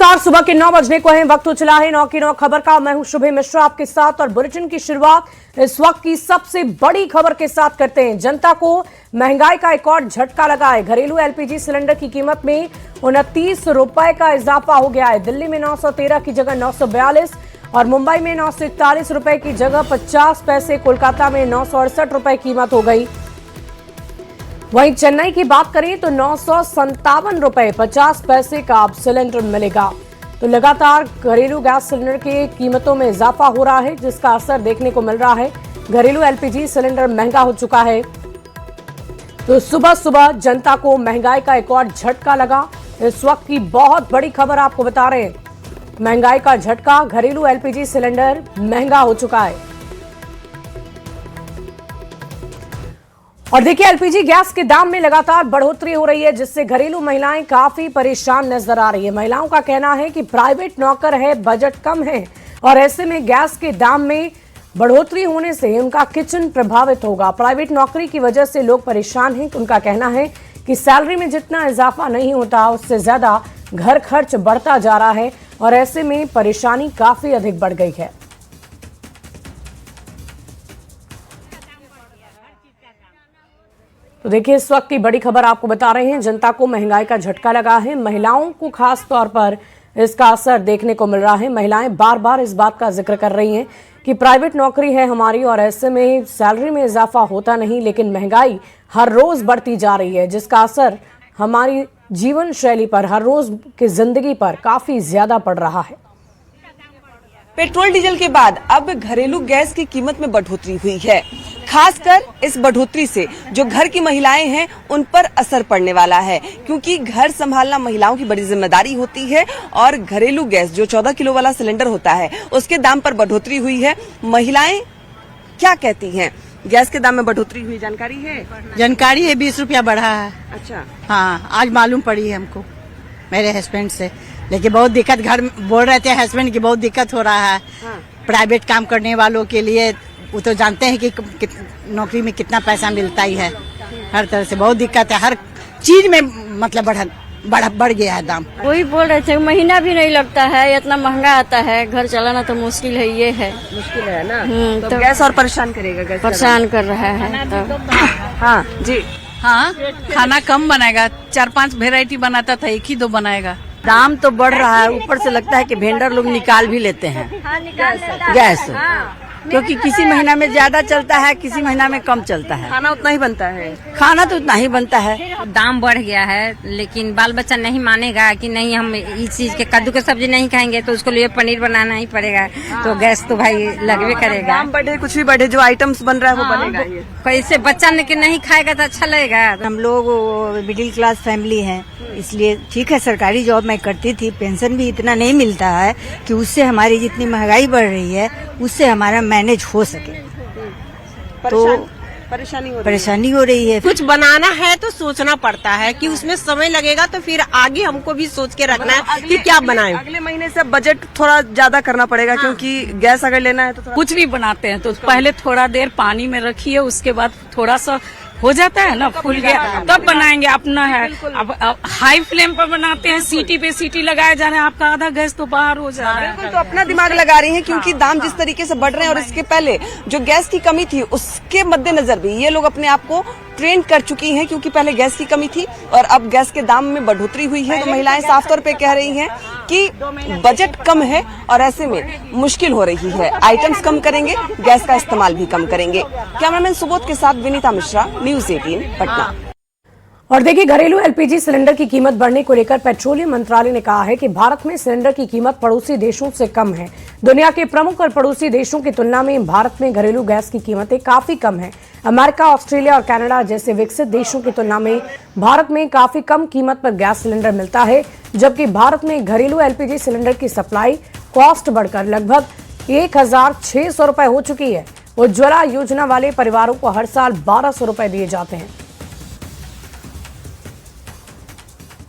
नमस्कार, सुबह के 9 बजने को है, वक्त हो चला है 9 की 9 खबर का। मैं हूं शुभे मिश्रा आपके साथ और बुलेटिन की शुरुआत इस वक्त की सबसे बड़ी खबर के साथ करते हैं। जनता को महंगाई का एक और झटका लगा है। घरेलू एलपीजी सिलेंडर की कीमत में 29 रुपए का इजाफा हो गया है। दिल्ली में 913 की जगह 942 और मुंबई में 941 रुपए की जगह 50 पैसे, कोलकाता में 968 रुपए कीमत हो गई। वहीं चेन्नई की बात करें तो 957 रुपए 50 पैसे का अब सिलेंडर मिलेगा। तो लगातार घरेलू गैस सिलेंडर की कीमतों में इजाफा हो रहा है, जिसका असर देखने को मिल रहा है। घरेलू एलपीजी सिलेंडर महंगा हो चुका है। तो सुबह सुबह जनता को महंगाई का एक और झटका लगा। इस वक्त की बहुत बड़ी खबर आपको बता रहे हैं। महंगाई का झटका, घरेलू एलपीजी सिलेंडर महंगा हो चुका है। और देखिए, एलपीजी गैस के दाम में लगातार बढ़ोतरी हो रही है, जिससे घरेलू महिलाएं काफी परेशान नजर आ रही है। महिलाओं का कहना है कि प्राइवेट नौकर है, बजट कम है और ऐसे में गैस के दाम में बढ़ोतरी होने से उनका किचन प्रभावित होगा। प्राइवेट नौकरी की वजह से लोग परेशान हैं। उनका कहना है कि सैलरी में जितना इजाफा नहीं होता, उससे ज्यादा घर खर्च बढ़ता जा रहा है और ऐसे में परेशानी काफी अधिक बढ़ गई है। तो देखिए, इस वक्त की बड़ी खबर आपको बता रहे हैं। जनता को महंगाई का झटका लगा है। महिलाओं को खास तौर पर इसका असर देखने को मिल रहा है। महिलाएं बार बार इस बात का जिक्र कर रही हैं कि प्राइवेट नौकरी है हमारी और ऐसे में सैलरी में इजाफा होता नहीं, लेकिन महंगाई हर रोज बढ़ती जा रही है, जिसका असर हमारी जीवन शैली पर, हर रोज की जिंदगी पर काफी ज्यादा पड़ रहा है। पेट्रोल डीजल के बाद अब घरेलू गैस की कीमत में बढ़ोतरी हुई है। खासकर इस बढ़ोतरी से जो घर की महिलाएं हैं उन पर असर पड़ने वाला है, क्योंकि घर संभालना महिलाओं की बड़ी जिम्मेदारी होती है और घरेलू गैस जो 14 किलो वाला सिलेंडर होता है उसके दाम पर बढ़ोतरी हुई है। महिलाएं क्या कहती हैं? गैस के दाम में बढ़ोतरी हुई, जानकारी है? जानकारी है, 20 रुपया बढ़ा है। अच्छा। हाँ, आज मालूम पड़ी है हमको मेरे हस्बैंड से। लेकिन बहुत दिक्कत, घर बोल रहे थे हस्बैंड की बहुत दिक्कत हो रहा है। हाँ। प्राइवेट काम करने वालों के लिए वो तो जानते हैं कि नौकरी में कितना पैसा मिलता ही है। हर तरह से बहुत दिक्कत है, हर चीज में मतलब बढ़ गया है दाम। वही बोल रहे थे, महीना भी नहीं लगता है, इतना महंगा आता है, घर चलाना तो मुश्किल है। ये है, मुश्किल है ना। तो गैस और परेशान करेगा, गैस परेशान कर रहा है। तो हाँ जी। हाँ, खाना कम बनाएगा। 4-5 वेराइटी बनाता था, एक ही 2 बनाएगा। दाम तो बढ़ रहा है, ऊपर से लगता है कि वेंडर लोग निकाल भी लेते हैं गैस, क्योंकि किसी महीना में ज्यादा चलता है, किसी महीना में कम चलता है। खाना उतना ही बनता है। खाना तो उतना ही बनता है। दाम बढ़ गया है, लेकिन बाल बच्चा नहीं मानेगा कि नहीं हम इस चीज के कद्दू की सब्जी नहीं खाएंगे, तो उसके लिए पनीर बनाना ही पड़ेगा। तो गैस तो भाई लगवे करेगा। दाम बढ़े कुछ भी बढ़े, जो आइटम्स बन रहा है वो बनेगा ही। कैसे बच्चा नहीं खाएगा तो अच्छा लगेगा। हम लोग मिडिल क्लास फैमिली हैं, इसलिए ठीक है। सरकारी जॉब मैं करती थी, पेंशन भी इतना नहीं मिलता है कि उससे हमारी जितनी महंगाई बढ़ रही है उससे हमारा मैनेज हो सके। तो परेशानी हो रही है। कुछ बनाना है तो सोचना पड़ता है कि उसमें समय लगेगा, तो फिर आगे हमको भी सोच के रखना है कि क्या बनाएं। अगले महीने से बजट थोड़ा ज्यादा करना पड़ेगा। हाँ। क्योंकि गैस अगर लेना है तो कुछ भी बनाते हैं तो पहले थोड़ा देर पानी में रखिए, उसके बाद थोड़ा सा हो जाता है ना, फूल गया तब बनाएंगे। अपना है, अब हाई फ्लेम पर बनाते हैं, सीटी पे सीटी लगाए जा रहे हैं, आपका आधा गैस तो बाहर हो जा रहा है। बिल्कुल, तो अपना दिमाग लगा रही हैं, क्योंकि दाम जिस तरीके से बढ़ रहे हैं और इसके पहले जो गैस की कमी थी उसके मद्देनजर भी ये लोग अपने आप को ट्रेन कर चुकी हैं, क्योंकि पहले गैस की कमी थी और अब गैस के दाम में बढ़ोतरी हुई है। तो महिलाएं साफ तौर पे कह रही हैं कि बजट कम है और ऐसे में मुश्किल हो रही है। आइटम्स कम करेंगे, गैस का इस्तेमाल भी कम करेंगे। कैमरामैन सुबोध के साथ विनीता मिश्रा, न्यूज़ 18 पटना। और देखिए, घरेलू एलपीजी सिलेंडर की कीमत बढ़ने को लेकर पेट्रोलियम मंत्रालय ने कहा है कि भारत में सिलेंडर की कीमत पड़ोसी देशों से कम है। दुनिया के प्रमुख और पड़ोसी देशों की तुलना में भारत में घरेलू गैस की कीमतें काफी कम हैं। अमेरिका, ऑस्ट्रेलिया और कनाडा जैसे विकसित देशों की तुलना में भारत में काफी कम कीमत पर गैस सिलेंडर मिलता है, जबकि भारत में घरेलू एलपीजी सिलेंडर की सप्लाई कॉस्ट बढ़कर लगभग 1600 रुपए हो चुकी है। उज्ज्वला योजना वाले परिवारों को हर साल 1200 रुपए दिए जाते हैं।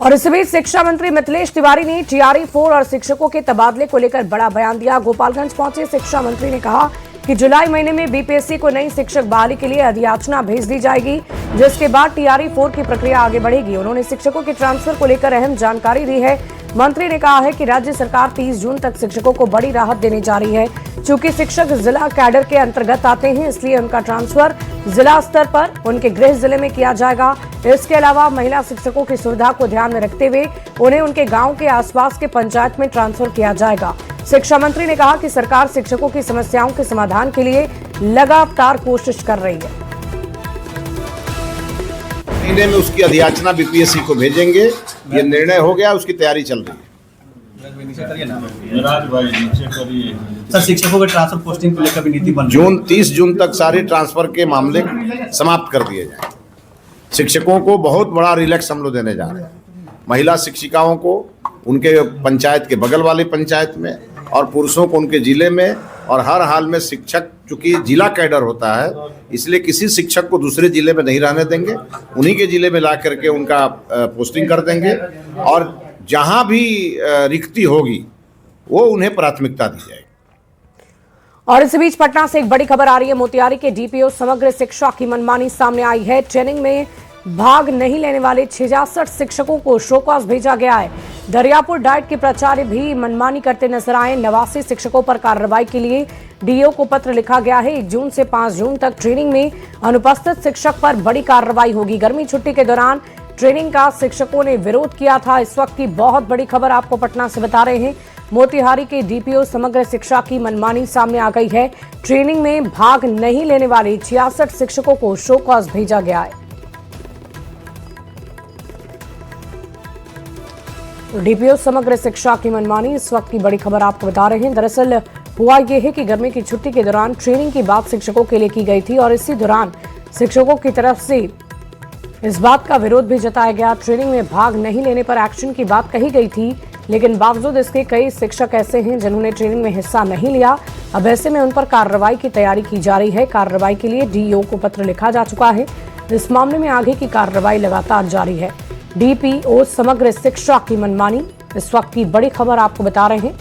और इस बीच शिक्षा मंत्री मिथिलेश तिवारी ने टीआरई 4 और शिक्षकों के तबादले को लेकर बड़ा बयान दिया। गोपालगंज पहुंचे शिक्षा मंत्री ने कहा कि जुलाई महीने में बीपीएससी को नई शिक्षक बहाली के लिए अधियाचना भेज दी जाएगी, जिसके बाद टीआरई 4 की प्रक्रिया आगे बढ़ेगी। उन्होंने शिक्षकों के ट्रांसफर को लेकर अहम जानकारी दी है। मंत्री ने कहा है कि राज्य सरकार 30 जून तक शिक्षकों को बड़ी राहत देने जा रही है। चूंकि शिक्षक जिला कैडर के अंतर्गत आते हैं, इसलिए उनका ट्रांसफर जिला स्तर पर उनके गृह जिले में किया जाएगा। इसके अलावा महिला शिक्षकों की सुविधा को ध्यान में रखते हुए उन्हें उनके गांव के आसपास के पंचायत में ट्रांसफर किया जाएगा। शिक्षा मंत्री ने कहा कि सरकार शिक्षकों की समस्याओं के समाधान के लिए लगातार कोशिश कर रही है। महीने में उसकी अधियाचना बीपीएससी को भेजेंगे, ये निर्णय हो गया, उसकी तैयारी चल रही है। सर, शिक्षकों के ट्रांसफर पोस्टिंग को लेकर भी नीति बन 30 जून तक सारे ट्रांसफर के मामले समाप्त कर दिए जाए। शिक्षकों को बहुत बड़ा रिलैक्स हम लोग देने जा रहे हैं। महिला शिक्षिकाओं को उनके पंचायत के बगल वाली पंचायत में और पुरुषों को उनके जिले में, और हर हाल में शिक्षक चूंकि जिला कैडर होता है, इसलिए किसी शिक्षक को दूसरे जिले में नहीं रहने देंगे, उन्हीं के जिले में ला करके उनका पोस्टिंग कर देंगे, और जहां भी रिक्ति होगी वो उन्हें प्राथमिकता दी जाएगी। और इस बीच पटना से एक बड़ी खबर आ रही है। मोतिहारी के डीपीओ समग्र शिक्षा की मनमानी सामने आई है। ट्रेनिंग में भाग नहीं लेने वाले 66 शिक्षकों को शोकॉज भेजा गया है। दरियापुर डाइट के प्राचार्य भी मनमानी करते नजर आए। 89 शिक्षकों पर कार्रवाई के लिए डीओ को पत्र लिखा गया है। 1 जून से 5 जून तक ट्रेनिंग में अनुपस्थित शिक्षक पर बड़ी कार्रवाई होगी। गर्मी छुट्टी के दौरान ट्रेनिंग का शिक्षकों ने विरोध किया था। इस वक्त की बहुत बड़ी खबर आपको पटना से बता रहे हैं। मोतिहारी के डीपीओ समग्र शिक्षा की मनमानी सामने आ गई है। ट्रेनिंग में भाग नहीं लेने वाले 66 शिक्षकों को शोकॉज भेजा गया है। डीपीओ समग्र शिक्षा की मनमानी, इस वक्त की बड़ी खबर आपको बता रहे हैं। दरअसल हुआ यह है कि गर्मी की छुट्टी के दौरान ट्रेनिंग की बात शिक्षकों के लिए की गई थी, और इसी दौरान शिक्षकों की तरफ से इस बात का विरोध भी जताया गया। ट्रेनिंग में भाग नहीं लेने पर एक्शन की बात कही गई थी, लेकिन बावजूद इसके कई शिक्षक ऐसे हैं जिन्होंने ट्रेनिंग में हिस्सा नहीं लिया। अब ऐसे में उन पर कार्रवाई की तैयारी की जा रही है। कार्रवाई के लिए डीओ को पत्र लिखा जा चुका है। इस मामले में आगे की कार्रवाई लगातार जारी है। डीपीओ समग्र शिक्षा की मनमानी, इस वक्त की बड़ी खबर आपको बता रहे हैं।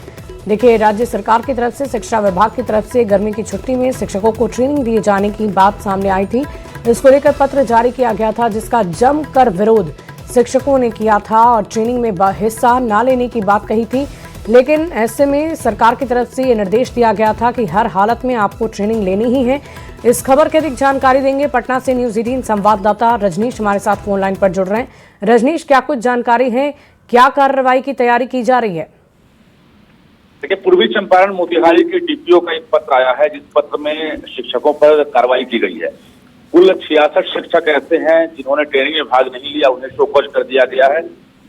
देखिए, राज्य सरकार की तरफ से, शिक्षा विभाग की तरफ से गर्मी की छुट्टी में शिक्षकों को ट्रेनिंग दिए जाने की बात सामने आई थी। इसको लेकर पत्र जारी किया गया था, जिसका जमकर विरोध शिक्षकों ने किया था और ट्रेनिंग में हिस्सा न लेने की बात कही थी। लेकिन ऐसे में सरकार की तरफ से ये निर्देश दिया गया था कि हर हालत में आपको ट्रेनिंग लेनी ही है। इस खबर की अधिक जानकारी देंगे पटना से न्यूज 18 संवाददाता रजनीश हमारे साथ फोन लाइन पर जुड़ रहे हैं। रजनीश, क्या कुछ जानकारी है, क्या कार्रवाई की तैयारी की जा रही है? देखिए, पूर्वी चंपारण मोतिहारी के डीपीओ का एक पत्र आया है, जिस पत्र में शिक्षकों पर कार्रवाई की गई है। कुल 66 शिक्षक ऐसे हैं जिन्होंने ट्रेनिंग में भाग नहीं लिया, उन्हें शोकॉज कर दिया गया है।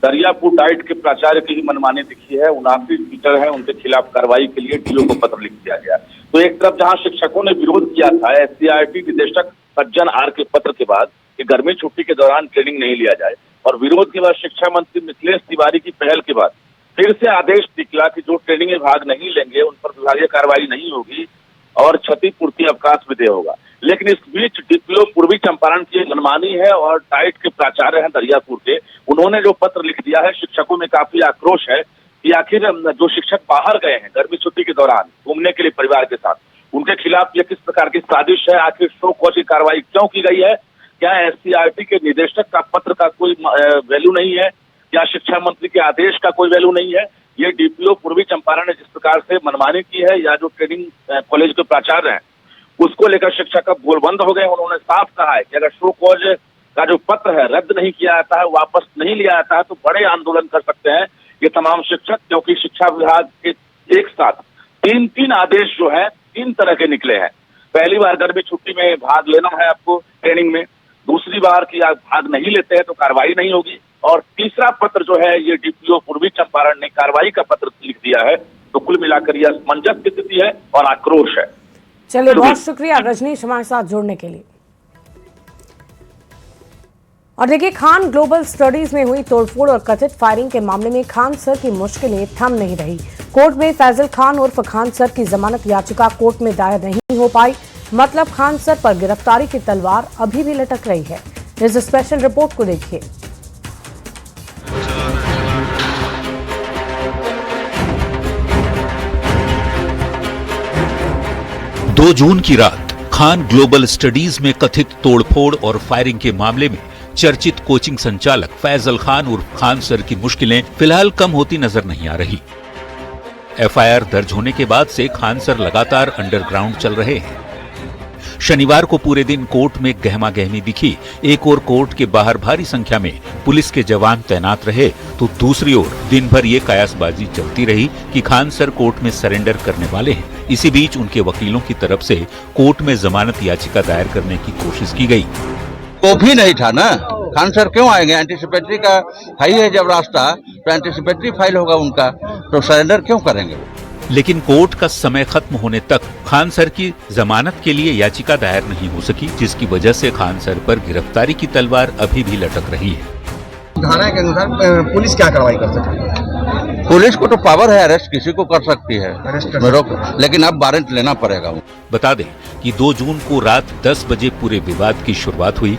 दरियापुर डाइट के प्राचार्य की ही मनमानी दिखी है। 79 टीचर हैं, उनके खिलाफ कार्रवाई के लिए डीओ को पत्र लिख दिया गया। तो एक तरफ जहां शिक्षकों ने विरोध किया था एससीईआरटी निदेशक सज्जन आर के पत्र के बाद कि गर्मी छुट्टी के दौरान ट्रेनिंग नहीं लिया जाए, और विरोध के बाद शिक्षा मंत्री मिथिलेश तिवारी की पहल के बाद फिर से आदेश निकला कि जो ट्रेनिंग में भाग नहीं लेंगे उन पर विभागीय कार्रवाई नहीं होगी और क्षतिपूर्ति अवकाश विधेय होगा। लेकिन इस बीच डीपीओ पूर्वी चंपारण की मनमानी है, और डाइट के प्राचार्य हैं दरियापुर के, उन्होंने जो पत्र लिख दिया है, शिक्षकों में काफी आक्रोश है कि आखिर जो शिक्षक बाहर गए हैं गर्मी छुट्टी के दौरान घूमने के लिए परिवार के साथ, उनके खिलाफ ये किस प्रकार की साजिश है, आखिर शोकॉज की कार्रवाई क्यों की गई है, क्या एससीईआरटी के निदेशक का पत्र का कोई वैल्यू नहीं है, क्या शिक्षा मंत्री के आदेश का कोई वैल्यू नहीं है। ये डीपीओ पूर्वी चंपारण ने जिस प्रकार से मनमानी की है, या जो ट्रेनिंग कॉलेज के प्राचार्य हैं उसको लेकर शिक्षक अब गोलबंद हो गए। उन्होंने साफ कहा है कि अगर शोकॉज का जो पत्र है रद्द नहीं किया जाता है, वापस नहीं लिया जाता है, तो बड़े आंदोलन कर सकते हैं ये तमाम शिक्षक, क्योंकि शिक्षा विभाग के एक साथ 3 आदेश जो है 3 तरह के निकले हैं। पहली बार गर्मी छुट्टी में भाग लेना है आपको ट्रेनिंग में, दूसरी बार कि आप भाग नहीं लेते हैं तो कार्रवाई नहीं होगी, और तीसरा पत्र जो है ये डीपीओ पूर्वी चंपारण ने कार्रवाई का पत्र लिख दिया है। तो कुल मिलाकर यह असमंजस की स्थिति है और आक्रोश है। चलिए, बहुत शुक्रिया रजनीश हमारे साथ जुड़ने के लिए। और देखिए, खान ग्लोबल स्टडीज में हुई तोड़फोड़ और कथित फायरिंग के मामले में खान सर की मुश्किलें थम नहीं रही। कोर्ट में फैजल खान उर्फ खान सर की जमानत याचिका कोर्ट में दायर नहीं हो पाई। मतलब खान सर पर गिरफ्तारी की तलवार अभी भी लटक रही है। इस स्पेशल रिपोर्ट को देखिए। 2 जून की रात खान ग्लोबल स्टडीज में कथित तोड़फोड़ और फायरिंग के मामले में चर्चित कोचिंग संचालक फैजल खान उर्फ खान सर की मुश्किलें फिलहाल कम होती नजर नहीं आ रही। एफआईआर दर्ज होने के बाद से खान सर लगातार अंडरग्राउंड चल रहे हैं। शनिवार को पूरे दिन कोर्ट में गहमा गहमी दिखी। एक ओर कोर्ट के बाहर भारी संख्या में पुलिस के जवान तैनात रहे तो दूसरी ओर दिन भर ये कयासबाजी चलती रही कि खान सर कोर्ट में सरेंडर करने वाले हैं। इसी बीच उनके वकीलों की तरफ से कोर्ट में जमानत याचिका दायर करने की कोशिश की गई। वो भी नहीं था ना, खान सर क्यों आएंगे? एंटीसिपेटरी का हाई है जब रास्ता, तो एंटीसिपेटरी फाइल होगा उनका, तो सरेंडर क्यों करेंगे? लेकिन कोर्ट का समय खत्म होने तक खान सर की जमानत के लिए याचिका दायर नहीं हो सकी, जिसकी वजह से खान सर पर गिरफ्तारी की तलवार अभी भी लटक रही है। धारा के अनुसार पुलिस क्या कार्रवाई कर सकती है? पुलिस को तो पावर है, अरेस्ट किसी को कर सकती है, लेकिन अब वारंट लेना पड़ेगा। बता दें कि 2 जून को रात 10 बजे पूरे विवाद की शुरुआत हुई।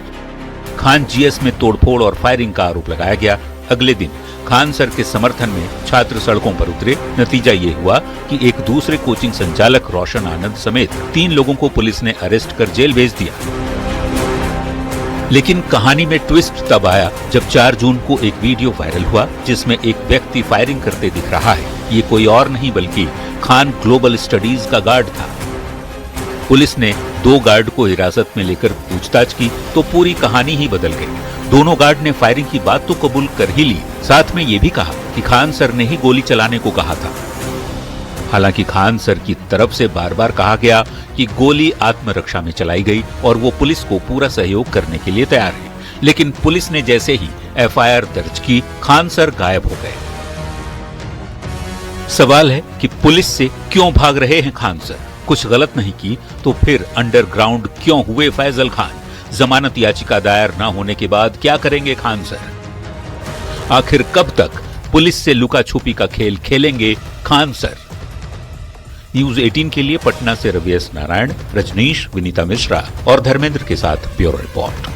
खान जीएस में तोड़फोड़ और फायरिंग का आरोप लगाया गया। अगले दिन खान सर के समर्थन में छात्र सड़कों पर उतरे। नतीजा ये हुआ कि एक दूसरे कोचिंग संचालक रोशन आनंद समेत 3 लोगों को पुलिस ने अरेस्ट कर जेल भेज दिया। लेकिन कहानी में ट्विस्ट तब आया जब 4 जून को एक वीडियो वायरल हुआ जिसमें एक व्यक्ति फायरिंग करते दिख रहा है। ये कोई और नहीं बल्कि खान ग्लोबल स्टडीज का गार्ड था। पुलिस ने 2 गार्ड को हिरासत में लेकर पूछताछ की तो पूरी कहानी ही बदल गई। दोनों गार्ड ने फायरिंग की बात तो कबूल कर ही ली, साथ में ये भी कहा कि खान सर ने ही गोली चलाने को कहा था। हालांकि खान सर की तरफ से बार बार कहा गया कि गोली आत्मरक्षा में चलाई गई और वो पुलिस को पूरा सहयोग करने के लिए तैयार है। लेकिन पुलिस ने जैसे ही एफआईआर दर्ज की, खान सर गायब हो गए। सवाल है कि पुलिस से क्यों भाग रहे हैं खान सर? कुछ गलत नहीं की तो फिर अंडरग्राउंड क्यों हुए फैजल खान? जमानत याचिका दायर न होने के बाद क्या करेंगे खान सर? आखिर कब तक पुलिस से लुका छुपी का खेल खेलेंगे खान सर? न्यूज 18 के लिए पटना से रवि एस नारायण, रजनीश, विनीता मिश्रा और धर्मेंद्र के साथ ब्यूरो रिपोर्ट।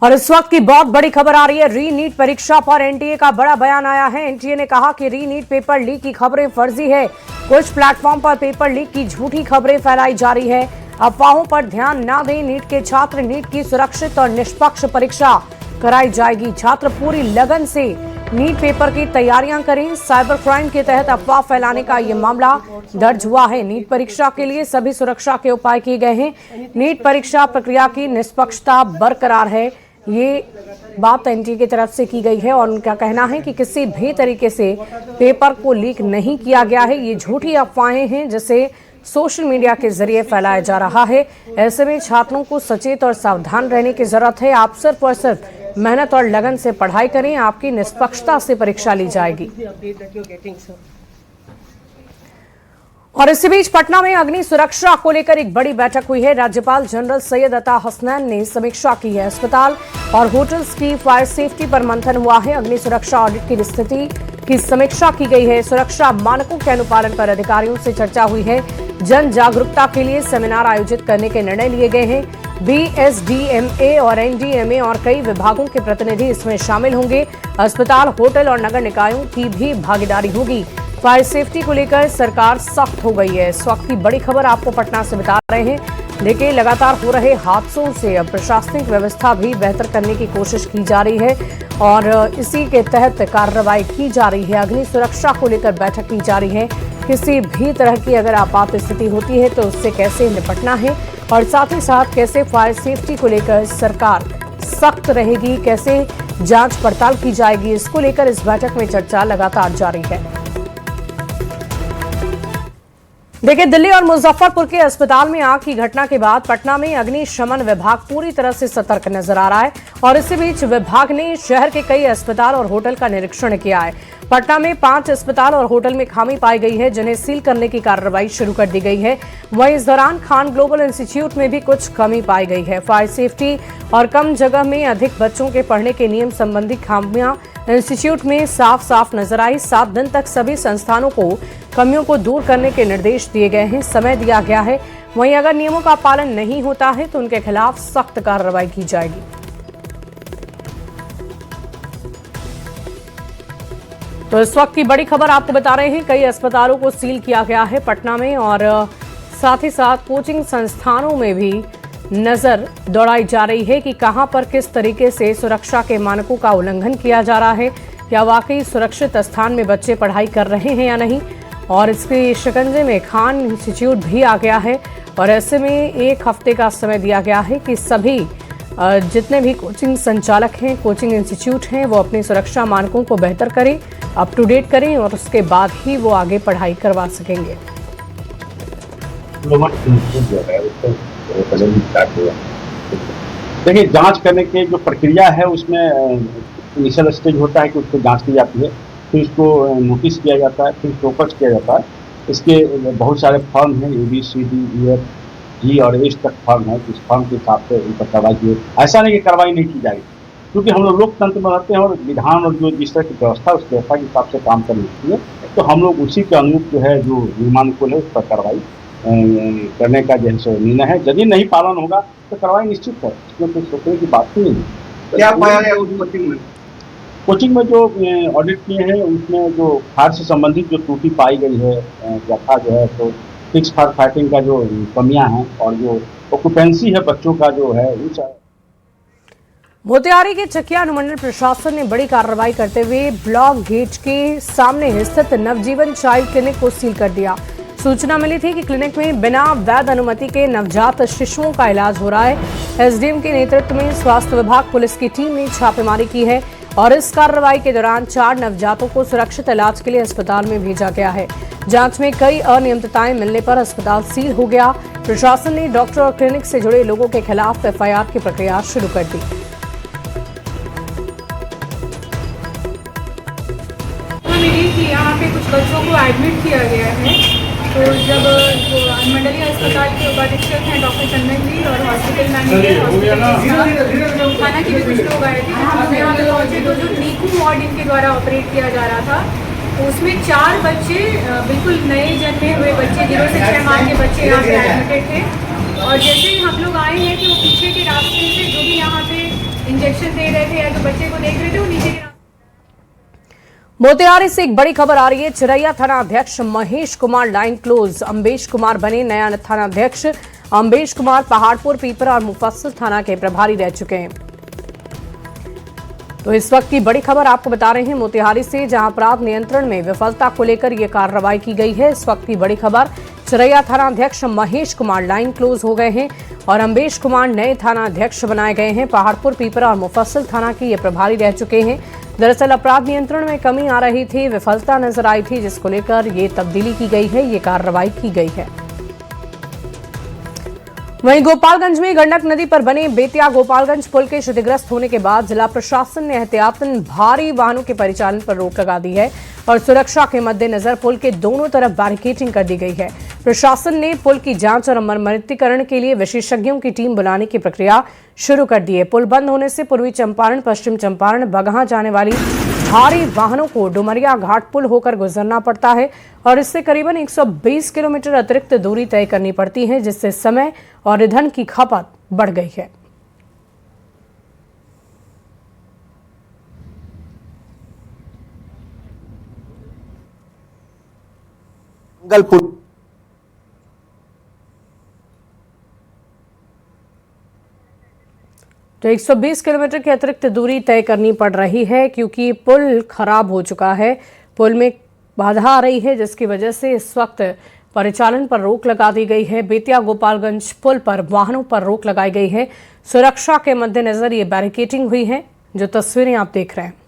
और इस वक्त की बहुत बड़ी खबर आ रही है। री नीट परीक्षा पर एनटीए का बड़ा बयान आया है। एनटीए ने कहा कि री नीट पेपर लीक की खबरें फर्जी है। कुछ प्लेटफॉर्म पर पेपर लीक की झूठी खबरें फैलाई जा रही है। अफवाहों पर ध्यान न दें। नीट के छात्र, नीट की सुरक्षित और निष्पक्ष परीक्षा कराई जाएगी। छात्र पूरी लगन से नीट पेपर की तैयारियां करें। साइबर क्राइम के तहत अफवाह फैलाने का ये मामला दर्ज हुआ है। नीट परीक्षा के लिए सभी सुरक्षा के उपाय किए गए हैं। नीट परीक्षा प्रक्रिया की निष्पक्षता बरकरार है, ये बात एनटीए की तरफ से की गई है और उनका कहना है कि किसी भी तरीके से पेपर को लीक नहीं किया गया है। ये झूठी अफवाहें हैं जिसे सोशल मीडिया के जरिए फैलाया जा रहा है। ऐसे में छात्रों को सचेत और सावधान रहने की जरूरत है। आप सिर्फ और सिर्फ मेहनत और लगन से पढ़ाई करें, आपकी निष्पक्षता से परीक्षा ली जाएगी। और इसी बीच पटना में अग्नि सुरक्षा को लेकर एक बड़ी बैठक हुई है। राज्यपाल जनरल सैयद अता हसनैन ने समीक्षा की है। अस्पताल और होटल्स की फायर सेफ्टी पर मंथन हुआ है। अग्नि सुरक्षा ऑडिट की स्थिति की समीक्षा की गई है। सुरक्षा मानकों के अनुपालन पर अधिकारियों से चर्चा हुई है। जन जागरूकता के लिए सेमिनार आयोजित करने के निर्णय लिए गए हैं। बीएसडीएमए और एनडीएमए और कई विभागों के प्रतिनिधि इसमें शामिल होंगे। अस्पताल, होटल और नगर निकायों की भी भागीदारी होगी। फायर सेफ्टी को लेकर सरकार सख्त हो गई है। इस वक्त की बड़ी खबर आपको पटना से बता रहे हैं। देखिए, लगातार हो रहे हादसों से अब प्रशासनिक व्यवस्था भी बेहतर करने की कोशिश की जा रही है और इसी के तहत कार्रवाई की जा रही है। अग्नि सुरक्षा को लेकर बैठक की जा रही है। किसी भी तरह की अगर आपात स्थिति होती है तो उससे कैसे निपटना है और साथ ही साथ कैसे फायर सेफ्टी को लेकर सरकार सख्त रहेगी, कैसे जांच पड़ताल की जाएगी, इसको लेकर इस बैठक में चर्चा लगातार जारी है। देखिए, दिल्ली और मुजफ्फरपुर के अस्पताल में आग की घटना के बाद पटना में अग्निशमन विभाग पूरी तरह से सतर्क नजर आ रहा है और इसी बीच विभाग ने शहर के कई अस्पताल और होटल का निरीक्षण किया है। पटना में 5 अस्पताल और होटल में खामी पाई गई है, जिन्हें सील करने की कार्रवाई शुरू कर दी गई है। वहीं इस दौरान खान ग्लोबल इंस्टीट्यूट में भी कुछ कमी पाई गई है। फायर सेफ्टी और कम जगह में अधिक बच्चों के पढ़ने के नियम संबंधी खामियां इंस्टीट्यूट में साफ साफ नजर आई। 7 दिन तक सभी संस्थानों को कमियों को दूर करने के निर्देश दिए गए हैं, समय दिया गया है। वहीं अगर नियमों का पालन नहीं होता है तो उनके खिलाफ सख्त कार्रवाई की जाएगी। तो इस वक्त की बड़ी खबर आपको बता रहे हैं, कई अस्पतालों को सील किया गया है पटना में और साथ ही साथ कोचिंग संस्थानों में भी नजर दौड़ाई जा रही है कि कहां पर किस तरीके से सुरक्षा के मानकों का उल्लंघन किया जा रहा है, क्या वाकई सुरक्षित स्थान में बच्चे पढ़ाई कर रहे हैं या नहीं। और इसके शिकंजे में खान इंस्टीट्यूट भी आ गया है और ऐसे में 1 हफ्ते का समय दिया गया है कि सभी जितने भी कोचिंग संचालक हैं, कोचिंग इंस्टीट्यूट हैं, वो अपनी सुरक्षा मानकों को बेहतर करें, अप टू डेट करें और उसके बाद ही वो आगे पढ़ाई करवा सकेंगे। देखिए, जांच करने की जो प्रक्रिया है उसमें इनिशियल स्टेज होता है कि उसको जांच की जाती है, फिर उसको नोटिस किया जाता है, फिर फोकस किया जाता है। इसके बहुत सारे फॉर्म हैं, ABCD, और H तक फॉर्म है। इस फॉर्म के हिसाब से उन पर कार्रवाई की। ऐसा नहीं कि कार्रवाई नहीं की जाएगी, क्योंकि हम लोग लोकतंत्र में रहते हैं और विधान और जो जिस तरह की व्यवस्था उस व्यवस्था के हिसाब से काम करनी चाहिए। तो हम लोग उसी के अनुरूप जो है, जो नियमानुकूल है, उस पर कार्रवाई करने का जो है निर्णय है। यदि नहीं पालन होगा तो कार्रवाई निश्चित है, इसमें कुछ सोचने की बात ही नहीं। क्या पाया गया उस कोचिंग में? कोचिंग में जो ऑडिट किए हैं उसमें जो फायर से संबंधित जो त्रुटि पाई गई है, जगह जो है तो फिक्स फायर फाइटिंग का जो कमियां हैं और जो ऑक्यूपेंसी है बच्चों का जो है उस। मोतिहारी के चकिया अनुमंडल प्रशासन ने बड़ी कार्रवाई करते हुए ब्लॉक गेट के सामने स्थित नवजीवन चाइल्ड क्लिनिक को सील कर दिया। सूचना मिली थी कि क्लिनिक में बिना वैध अनुमति के नवजात शिशुओं का इलाज हो रहा है। एसडीएम के नेतृत्व में स्वास्थ्य विभाग पुलिस की टीम ने छापेमारी की है और इस कार्रवाई के दौरान 4 नवजातों को सुरक्षित इलाज के लिए अस्पताल में भेजा गया है। जांच में कई अनियमितताएं मिलने पर अस्पताल सील हो गया। प्रशासन ने डॉक्टर और क्लिनिक से जुड़े लोगों के खिलाफ एफआईआर की प्रक्रिया शुरू कर दी। यहाँ पे कुछ बच्चों को एडमिट किया गया है, तो जब जो अनुमंडलीय अस्पताल के उपाधीक्षक हैं डॉक्टर चंदन जी और हॉस्पिटल मैनेजर थाना के भी कुछ लोग आए थे, हम यहाँ पे पहुँचे तो जो नीकू वार्ड इनके द्वारा ऑपरेट किया जा रहा था, तो उसमें 4 बच्चे बिल्कुल नए जन्मे हुए बच्चे 0 से 6 माह के बच्चे यहाँ पे एडमिटेड थे। और जैसे ही हम लोग आए हैं कि वो पीछे के रास्ते से जो भी यहाँ पे इंजेक्शन दे रहे थे या जो बच्चे को देख रहे थे वो नीचे के। मोतिहारी से एक बड़ी खबर आ रही है। चिरैया थाना अध्यक्ष महेश कुमार लाइन क्लोज, अम्बेश कुमार बने नया थाना अध्यक्ष। अम्बेश कुमार पहाड़पुर, पीपरा और मुफस्सिल थाना के प्रभारी रह चुके हैं। तो इस वक्त की बड़ी खबर आपको बता रहे हैं मोतिहारी से, जहां अपराध नियंत्रण में विफलता को लेकर यह कार्रवाई की गई है। इस वक्त की बड़ी खबर, चिरैया थाना अध्यक्ष महेश कुमार लाइन क्लोज हो गए हैं और अम्बेश कुमार नए थाना अध्यक्ष बनाए गए हैं। पहाड़पुर, पीपरा और मुफस्सिल थाना के ये प्रभारी रह चुके हैं। दरअसल अपराध नियंत्रण में कमी आ रही थी, विफलता नजर आई थी, जिसको लेकर ये तब्दीली की गई है, ये कार्रवाई की गई है। वहीं गोपालगंज में गंडक नदी पर बने बेतिया गोपालगंज पुल के क्षतिग्रस्त होने के बाद जिला प्रशासन ने एहतियातन भारी वाहनों के परिचालन पर रोक लगा दी है और सुरक्षा के मद्देनजर पुल के दोनों तरफ बैरिकेडिंग कर दी गई है। प्रशासन ने पुल की जांच और मरम्मतीकरण के लिए विशेषज्ञों की टीम बुलाने की प्रक्रिया शुरू कर दी है। पुल बंद होने से पूर्वी चंपारण, पश्चिम चंपारण, बगहा जाने वाली भारी वाहनों को डुमरिया घाट पुल होकर गुजरना पड़ता है और इससे करीबन 120 किलोमीटर अतिरिक्त दूरी तय करनी पड़ती है, जिससे समय और ईंधन की खपत बढ़ गई है। मंगलपुर तो 120 किलोमीटर की अतिरिक्त दूरी तय करनी पड़ रही है क्योंकि पुल खराब हो चुका है। पुल में बाधा आ रही है, जिसकी वजह से इस वक्त परिचालन पर रोक लगा दी गई है। बेतिया गोपालगंज पुल पर वाहनों पर रोक लगाई गई है। सुरक्षा के मद्देनजर ये बैरिकेडिंग हुई है, जो तस्वीरें आप देख रहे हैं।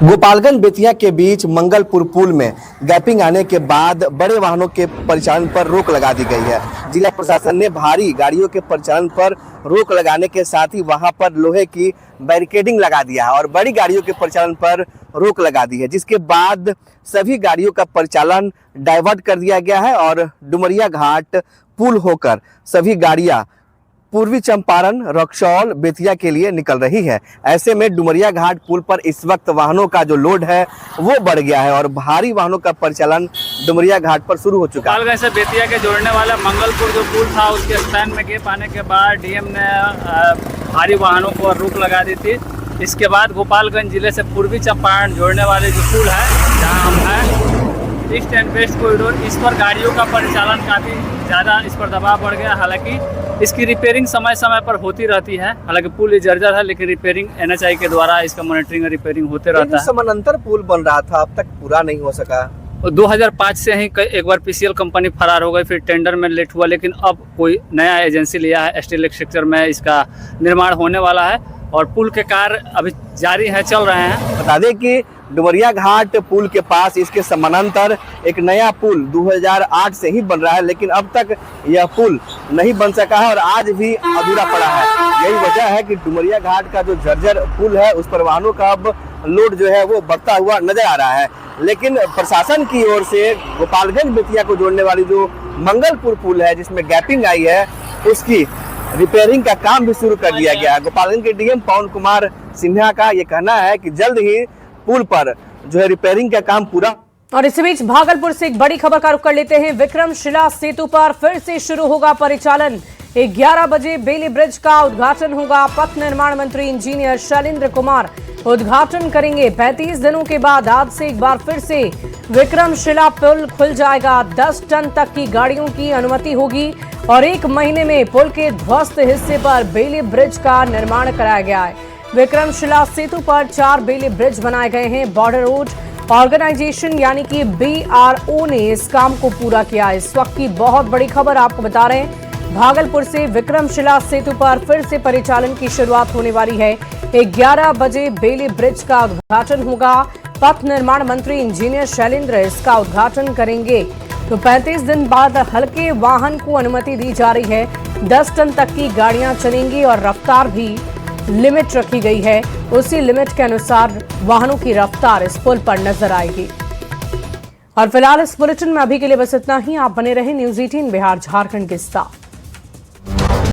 गोपालगंज बेतिया के बीच मंगलपुर पुल में गैपिंग आने के बाद बड़े वाहनों के परिचालन पर रोक लगा दी गई है। जिला प्रशासन ने भारी गाड़ियों के परिचालन पर रोक लगाने के साथ ही वहां पर लोहे की बैरिकेडिंग लगा दिया है और बड़ी गाड़ियों के परिचालन पर रोक लगा दी है, जिसके बाद सभी गाड़ियों का परिचालन डाइवर्ट कर दिया गया है और डुमरिया घाट पुल होकर सभी गाड़ियां पूर्वी चंपारण, रक्सौल, बेतिया के लिए निकल रही है। ऐसे में डुमरिया घाट पुल पर इस वक्त वाहनों का जो लोड है वो बढ़ गया है और भारी वाहनों का परिचालन डुमरिया घाट पर शुरू हो चुका है। गोपालगंज से बेतिया के जोड़ने वाला मंगलपुर जो पुल था उसके स्टैंड में गैप आने के बाद डीएम ने भारी वाहनों को रोक लगा दी थी इसके बाद गोपालगंज जिले से पूर्वी चंपारण जोड़ने वाले जो पुल है, जहाँ हम हैं, ईस्ट एंड वेस्ट कॉरिडोर, इस पर गाड़ियों का परिचालन काफ़ी ज़्यादा इस पर दबाव बढ़ गया। हालांकि इसकी रिपेयरिंग समय समय पर होती रहती है। हालांकि पुल ये जर्जर है, लेकिन रिपेयरिंग NHAI के द्वारा इसका मॉनिटरिंग और रिपेयरिंग होते रहता है। समानांतर पुल बन रहा था, अब तक पूरा नहीं हो सका। 2005 से ही एक बार PCL कंपनी फरार हो गई, फिर टेंडर में लेट हुआ, लेकिन अब कोई नया एजेंसी लिया है। स्टील सेक्टर में इसका निर्माण होने वाला है और पुल के कार्य अभी जारी है, चल रहे हैं। बता दें कि डुमरिया घाट पुल के पास इसके समानांतर एक नया पुल 2008 से ही बन रहा है, लेकिन अब तक यह पुल नहीं बन सका है और आज भी अधूरा पड़ा है। यही वजह है कि डुमरिया घाट का जो जर्जर पुल है उस पर वाहनों का अब लोड जो है वो बढ़ता हुआ नजर आ रहा है। लेकिन प्रशासन की ओर से गोपालगंज बेतिया को जोड़ने वाली जो मंगलपुर पुल है, जिसमें गैपिंग आई है, उसकी रिपेयरिंग का काम भी शुरू कर दिया गया है। गोपालगंज के DM पवन कुमार सिन्हा का ये कहना है कि जल्द ही पुल पर जो है रिपेयरिंग का काम पूरा। और इसी बीच भागलपुर से एक बड़ी खबर का रुख कर लेते हैं। विक्रमशिला सेतु पर फिर से शुरू होगा परिचालन। 11 बजे बेली ब्रिज का उद्घाटन होगा। पथ निर्माण मंत्री इंजीनियर शैलेंद्र कुमार उद्घाटन करेंगे। 35 दिनों के बाद आज से एक बार फिर से विक्रमशिला पुल खुल जाएगा। 10 टन तक की गाड़ियों की अनुमति होगी और 1 महीने में पुल के ध्वस्त हिस्से पर बेली ब्रिज का निर्माण कराया गया है। विक्रमशिला सेतु पर 4 बेली ब्रिज बनाए गए हैं। बॉर्डर रोड ऑर्गेनाइजेशन यानी कि BRO ने इस काम को पूरा किया। इस वक्त की बहुत बड़ी खबर आपको बता रहे हैं। भागलपुर से विक्रमशिला सेतु पर फिर से परिचालन की शुरुआत होने वाली है। 11 बजे बेली ब्रिज का उद्घाटन होगा। पथ निर्माण मंत्री इंजीनियर शैलेंद्र इसका उद्घाटन करेंगे। तो 35 दिन बाद हल्के वाहन को अनुमति दी जा रही है। 10 टन तक की गाड़ियां चलेंगी और रफ्तार भी लिमिट रखी गई है। उसी लिमिट के अनुसार वाहनों की रफ्तार इस पुल पर नजर आएगी। और फिलहाल इस बुलेटिन में अभी के लिए बस इतना ही। आप बने रहे न्यूज़ 18 बिहार झारखंड के साथ।